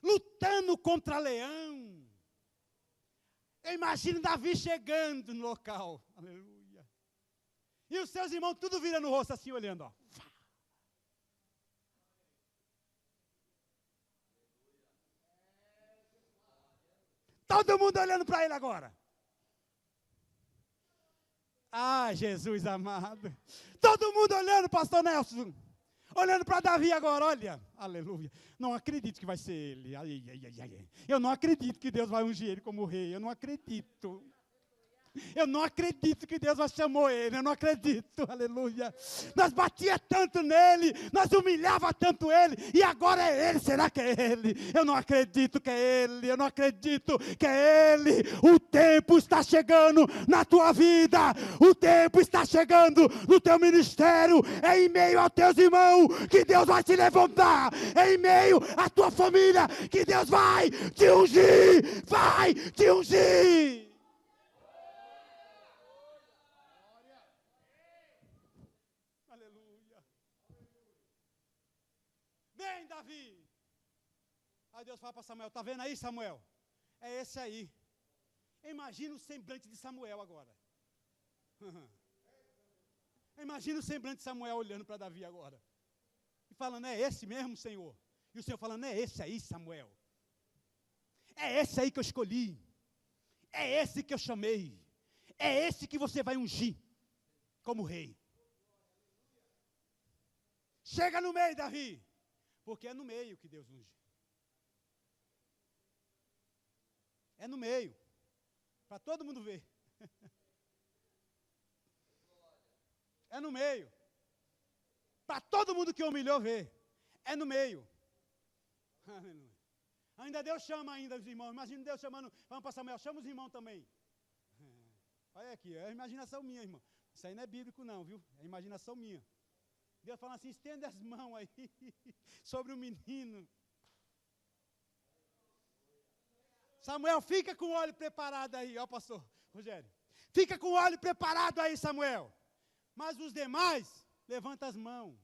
lutando contra leão. Eu imagino Davi chegando no local, aleluia. E os seus irmãos tudo virando o rosto assim, olhando, ó. Todo mundo olhando para ele agora. Ah, Jesus amado. Todo mundo olhando, pastor Nelson. Olhando para Davi agora, olha. Aleluia. Não acredito que vai ser ele. Ai, ai, ai, ai. Eu não acredito que Deus vai ungir ele como rei. Eu não acredito. Eu não acredito que Deus chamou ele, eu não acredito, aleluia. Nós batia tanto nele, nós humilhava tanto ele, e agora é ele, será que é ele? Eu não acredito que é ele, eu não acredito que é ele. O tempo está chegando na tua vida, o tempo está chegando no teu ministério, é em meio aos teus irmãos que Deus vai te levantar, é em meio à tua família que Deus vai te ungir, vai te ungir. Vem, Davi. Aí Deus fala para Samuel, está vendo aí, Samuel? É esse aí. Imagina o semblante de Samuel agora. Imagina o semblante de Samuel olhando para Davi agora. E falando, é esse mesmo, Senhor? E o Senhor falando, é esse aí, Samuel. É esse aí que eu escolhi. É esse que eu chamei. É esse que você vai ungir como rei. Chega no meio, Davi. Porque é no meio que Deus unge. É no meio. Para todo mundo ver. É no meio. Para todo mundo que humilhou ver. É no meio. Aleluia. Ainda Deus chama ainda os irmãos. Imagina Deus chamando. Vamos para Samuel, chama os irmãos também. Olha aqui, é a imaginação minha, irmão. Isso aí não é bíblico não, viu? É a imaginação minha. Deus fala assim, estende as mãos aí sobre o menino. Samuel, fica com o óleo preparado aí, ó pastor Rogério. Fica com o óleo preparado aí, Samuel. Mas os demais, levanta as mãos.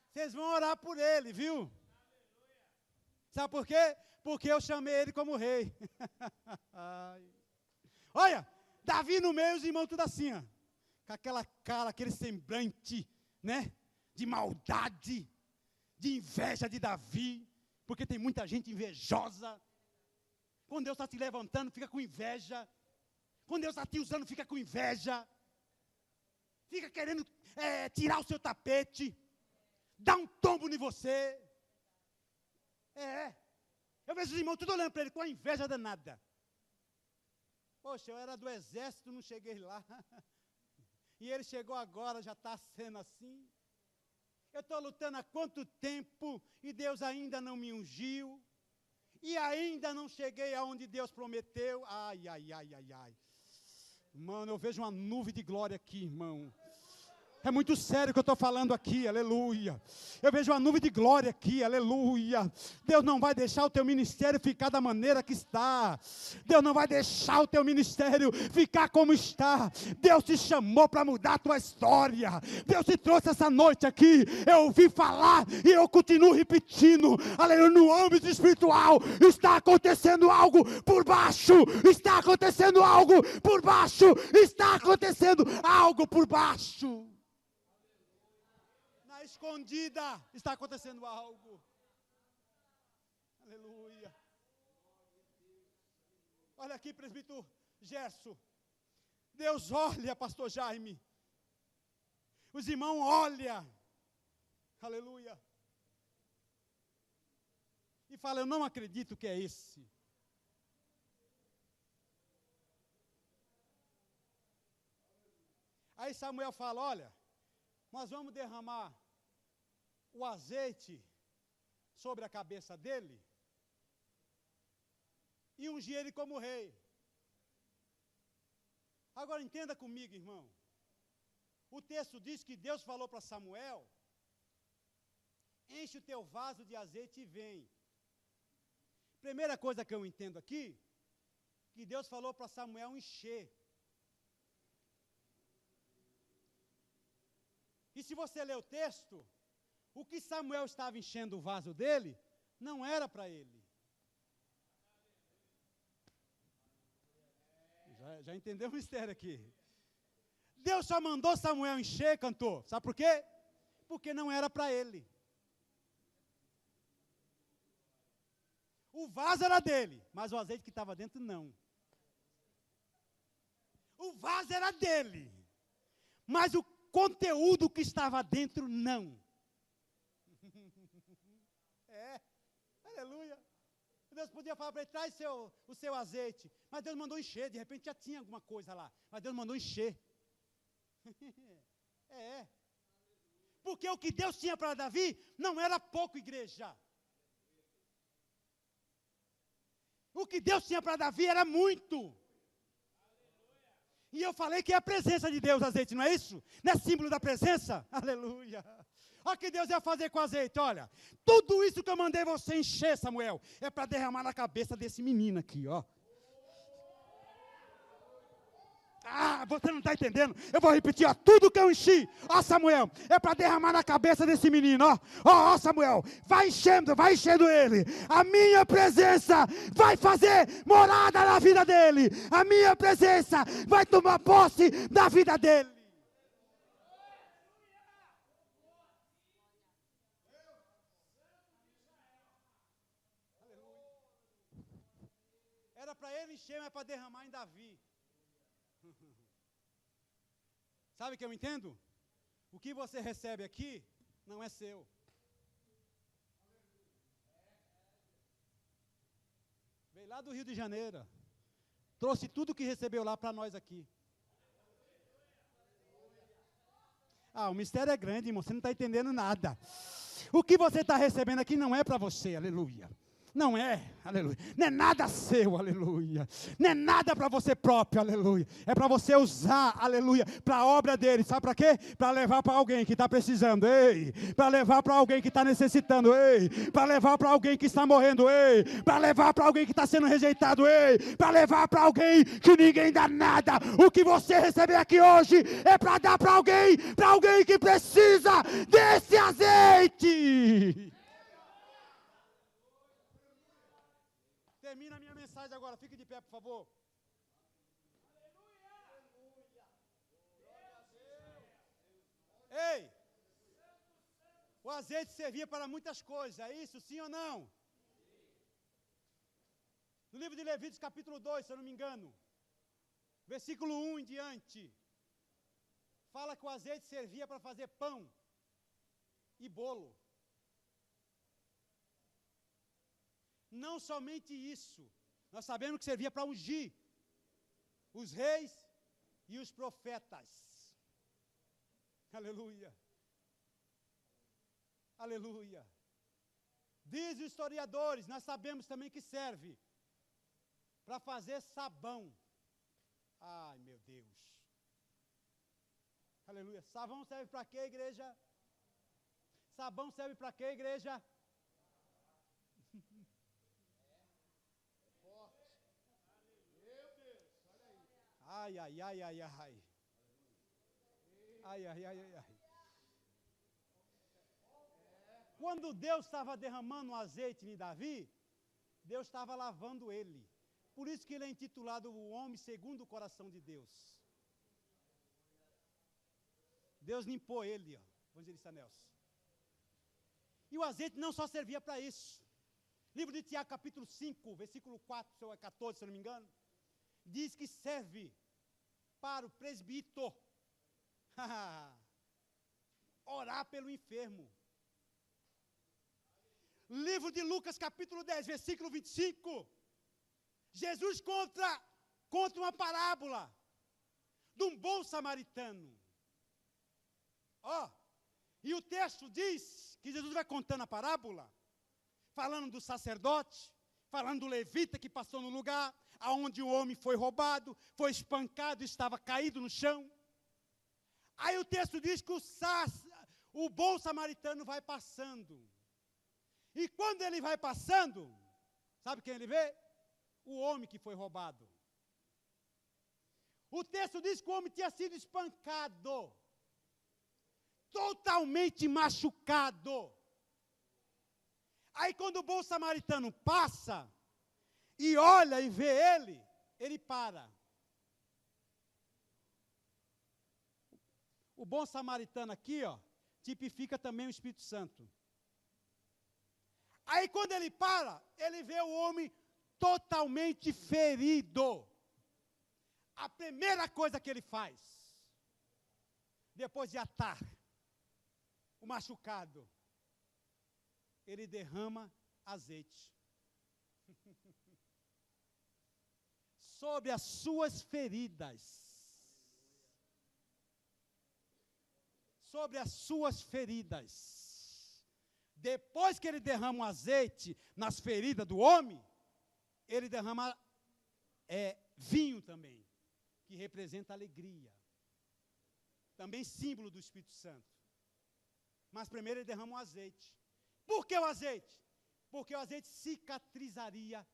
Vocês vão orar por ele, viu? Sabe por quê? Porque eu chamei ele como rei. Olha, Davi no meio, os irmãos tudo assim, ó. Com aquela cara, aquele semblante, né, de maldade, de inveja de Davi, porque tem muita gente invejosa. Quando Deus está te levantando, fica com inveja. Quando Deus está te usando, fica com inveja. Fica querendo tirar o seu tapete, dar um tombo em você. Eu vejo os irmãos tudo olhando para ele com a inveja danada. Poxa, eu era do exército, não cheguei lá. E ele chegou agora, já está sendo assim. Eu estou lutando há quanto tempo e Deus ainda não me ungiu. E ainda não cheguei aonde Deus prometeu. Ai, ai, ai, ai, ai. Mano, eu vejo uma nuvem de glória aqui, irmão. É muito sério o que eu estou falando aqui, aleluia. Eu vejo uma nuvem de glória aqui, aleluia. Deus não vai deixar o teu ministério ficar da maneira que está. Deus não vai deixar o teu ministério ficar como está. Deus te chamou para mudar a tua história. Deus te trouxe essa noite aqui. Eu ouvi falar e eu continuo repetindo. Aleluia, no âmbito espiritual está acontecendo algo por baixo. Está acontecendo algo por baixo. Está acontecendo algo por baixo. Escondida, está acontecendo algo. Aleluia. Olha aqui, presbítero Gerson. Deus olha, pastor Jaime. Os irmãos olham. Aleluia. E fala, eu não acredito que é esse. Aí Samuel fala, olha, nós vamos derramar o azeite sobre a cabeça dele e ungir ele como rei. Agora entenda comigo, irmão. O texto diz que Deus falou para Samuel, enche o teu vaso de azeite e vem. Primeira coisa que eu entendo aqui, que Deus falou para Samuel encher. E se você ler o texto, o que Samuel estava enchendo o vaso dele, não era para ele. Já entendeu o mistério aqui? Deus só mandou Samuel encher, cantor. Sabe por quê? Porque não era para ele. O vaso era dele, mas o azeite que estava dentro, não. O vaso era dele, mas o conteúdo que estava dentro, não. Aleluia. Deus podia falar para ele, traz o seu azeite. Mas Deus mandou encher, de repente já tinha alguma coisa lá. Mas Deus mandou encher. Porque o que Deus tinha para Davi não era pouco, igreja. O que Deus tinha para Davi era muito. E eu falei que é a presença de Deus, azeite, não é isso? Não é símbolo da presença? Aleluia. Olha o que Deus ia fazer com o azeite, olha. Tudo isso que eu mandei você encher, Samuel, é para derramar na cabeça desse menino aqui, ó. Ah, você não está entendendo? Eu vou repetir, ó, tudo que eu enchi, ó Samuel, é para derramar na cabeça desse menino, ó Samuel, vai enchendo ele, a minha presença vai fazer morada na vida dele, a minha presença vai tomar posse da vida dele. Era para ele encher, mas para derramar em Davi. Sabe o que eu entendo? O que você recebe aqui não é seu. Veio lá do Rio de Janeiro. Trouxe tudo o que recebeu lá para nós aqui. Ah, o mistério é grande, irmão. Você não está entendendo nada. O que você está recebendo aqui não é para você, aleluia. Não é, aleluia. Não é nada seu, aleluia. Não é nada para você próprio, aleluia. É para você usar, aleluia, para a obra dele. Sabe para quê? Para levar para alguém que está precisando, ei. Para levar para alguém que está necessitando, ei. Para levar para alguém que está morrendo, ei. Para levar para alguém que está sendo rejeitado, ei. Para levar para alguém que ninguém dá nada. O que você receber aqui hoje é para dar para alguém que precisa desse azeite. Termina a minha mensagem agora, fique de pé, por favor. Ei, o azeite servia para muitas coisas, é isso, sim ou não? No livro de Levíticos, capítulo 2, se eu não me engano, versículo 1 em diante, fala que o azeite servia para fazer pão e bolo. Não somente isso, nós sabemos que servia para ungir os reis e os profetas. Aleluia. Aleluia. Diz os historiadores, nós sabemos também que serve para fazer sabão. Ai, meu Deus. Aleluia. Sabão serve para quê, igreja? Sabão serve para quê, igreja? Ai, ai, ai, ai, ai. Ai, ai, ai, ai, ai. Quando Deus estava derramando o azeite em Davi, Deus estava lavando ele. Por isso que ele é intitulado o homem segundo o coração de Deus. Deus limpou ele, ó, evangelista Nelson. E o azeite não só servia para isso. Livro de Tiago, capítulo 5, versículo 4, 14, se eu não me engano, diz que serve para o presbítero orar pelo enfermo. Livro de Lucas, capítulo 10, versículo 25, Jesus conta uma parábola de um bom samaritano. E o texto diz que Jesus vai contando a parábola, falando do sacerdote, falando do levita que passou no lugar aonde o homem foi roubado, foi espancado, estava caído no chão. Aí o texto diz que o bom samaritano vai passando. E quando ele vai passando, sabe quem ele vê? O homem que foi roubado. O texto diz que o homem tinha sido espancado. totalmente machucado. Aí quando o bom samaritano passa, e olha e vê ele para. O bom samaritano aqui, ó, tipifica também o Espírito Santo. Aí quando ele para, ele vê o homem totalmente ferido. A primeira coisa que ele faz, depois de atar o machucado, ele derrama azeite sobre as suas feridas. Sobre as suas feridas. Depois que ele derrama o azeite nas feridas do homem, ele derrama vinho também, que representa alegria. Também símbolo do Espírito Santo. Mas primeiro ele derrama o azeite. Por que o azeite? Porque o azeite cicatrizaria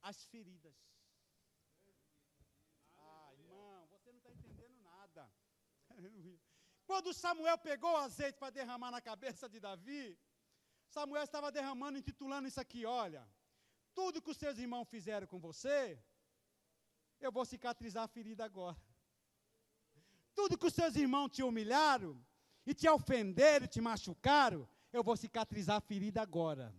as feridas. Ah, irmão, você não está entendendo nada. Quando Samuel pegou o azeite para derramar na cabeça de Davi, Samuel estava derramando, intitulando isso aqui, olha, tudo que os seus irmãos fizeram com você, eu vou cicatrizar a ferida agora. Tudo que os seus irmãos te humilharam, e te ofenderam, e te machucaram, eu vou cicatrizar a ferida agora.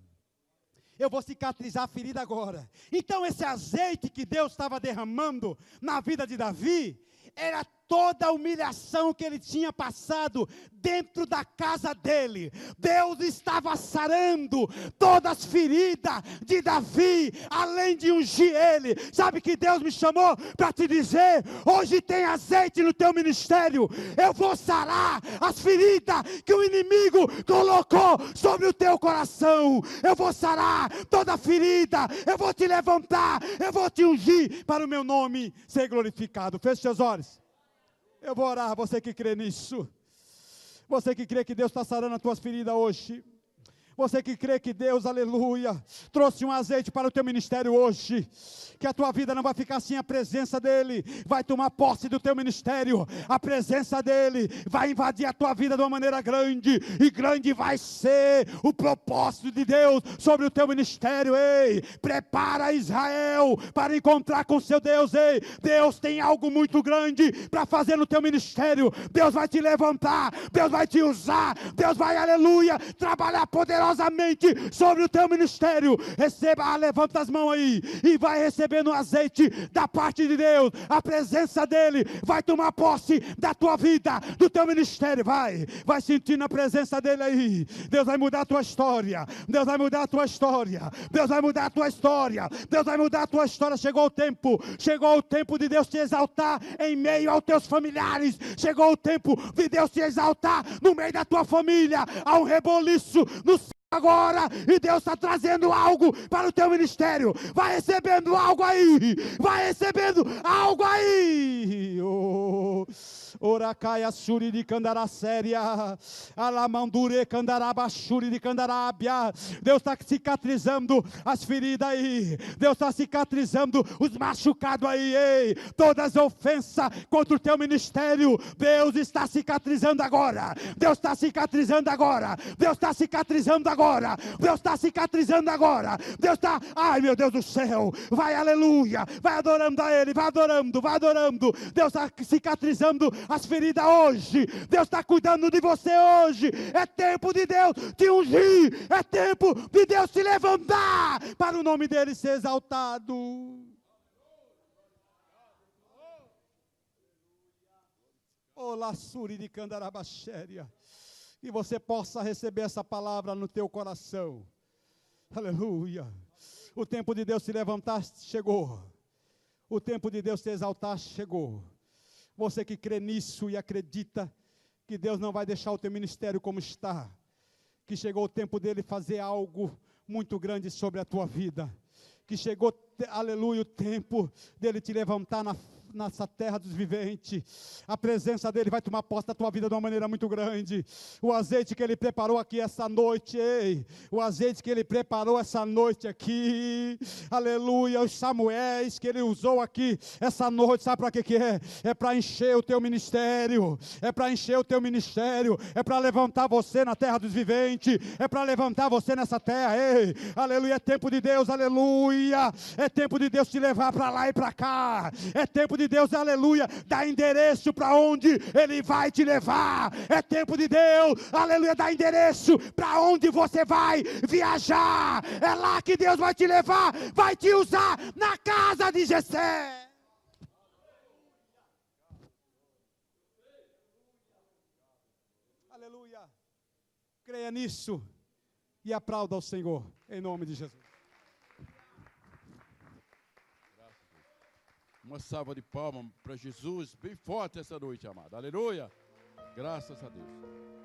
Eu vou cicatrizar a ferida agora. Então esse azeite que Deus estava derramando na vida de Davi, era toda a humilhação que ele tinha passado dentro da casa dele. Deus estava sarando todas as feridas de Davi, além de ungir ele. Sabe que Deus me chamou para te dizer? Hoje tem azeite no teu ministério. Eu vou sarar as feridas que o inimigo colocou sobre o teu coração. Eu vou sarar toda ferida. Eu vou te levantar. Eu vou te ungir para o meu nome ser glorificado. Feche seus olhos. Eu vou orar, você que crê nisso. Você que crê que Deus está sarando as tuas feridas hoje. Você que crê que Deus, aleluia, trouxe um azeite para o teu ministério hoje. Que a tua vida não vai ficar sem a presença dEle. Vai tomar posse do teu ministério. A presença dEle vai invadir a tua vida de uma maneira grande. E grande vai ser o propósito de Deus sobre o teu ministério. Ei, prepara Israel para encontrar com seu Deus. Ei, Deus tem algo muito grande para fazer no teu ministério. Deus vai te levantar. Deus vai te usar. Deus vai, aleluia, trabalhar poderosamente sobre o teu ministério. Receba, levanta as mãos aí e vai recebendo azeite da parte de Deus. A presença dele vai tomar posse da tua vida, do teu ministério. Vai sentindo a presença dele aí. Deus vai mudar a tua história. Deus vai mudar a tua história. Deus vai mudar a tua história. Deus vai mudar a tua história. Chegou o tempo de Deus te exaltar em meio aos teus familiares. Chegou o tempo de Deus te exaltar no meio da tua família. Há um reboliço no agora, e Deus está trazendo algo para o teu ministério. Vai recebendo algo aí. Vai recebendo algo aí. Oracaia suri de candará séria, alamandure candará bachuri de candarábia. Deus está cicatrizando as feridas aí. Deus está cicatrizando os machucados aí. Ei, todas as ofensas contra o teu ministério, Deus está cicatrizando agora. Deus está cicatrizando agora. Deus está cicatrizando agora. Deus está cicatrizando agora. Deus está, ai meu Deus do céu, vai aleluia, vai adorando a Ele, vai adorando, vai adorando. Deus está cicatrizando as feridas hoje. Deus está cuidando de você hoje. É tempo de Deus te ungir. É tempo de Deus te levantar para o nome dele ser exaltado. Olá, Suri de Candarabaxéria. Que você possa receber essa palavra no teu coração. Aleluia. O tempo de Deus se levantar chegou. O tempo de Deus se exaltar chegou. Você que crê nisso e acredita que Deus não vai deixar o teu ministério como está, que chegou o tempo dele fazer algo muito grande sobre a tua vida, que chegou, aleluia, o tempo dele te levantar nessa terra dos viventes. A presença dele vai tomar posse da tua vida de uma maneira muito grande. O azeite que ele preparou aqui essa noite, ei, o azeite que ele preparou essa noite aqui, aleluia, os Samuéis que ele usou aqui essa noite, sabe para que é? É para encher o teu ministério, é para encher o teu ministério, é para levantar você na terra dos viventes, é para levantar você nessa terra, ei, aleluia, é tempo de Deus, aleluia, é tempo de Deus te levar para lá e para cá, é tempo de Deus, aleluia, dar endereço para onde Ele vai te levar, é tempo de Deus, aleluia, dar endereço para onde você vai viajar, é lá que Deus vai te levar, vai te usar na casa de Jessé. Aleluia, creia nisso e aplauda ao Senhor, em nome de Jesus.
Uma salva de palmas para Jesus, bem forte essa noite, amado. Aleluia. Graças a Deus.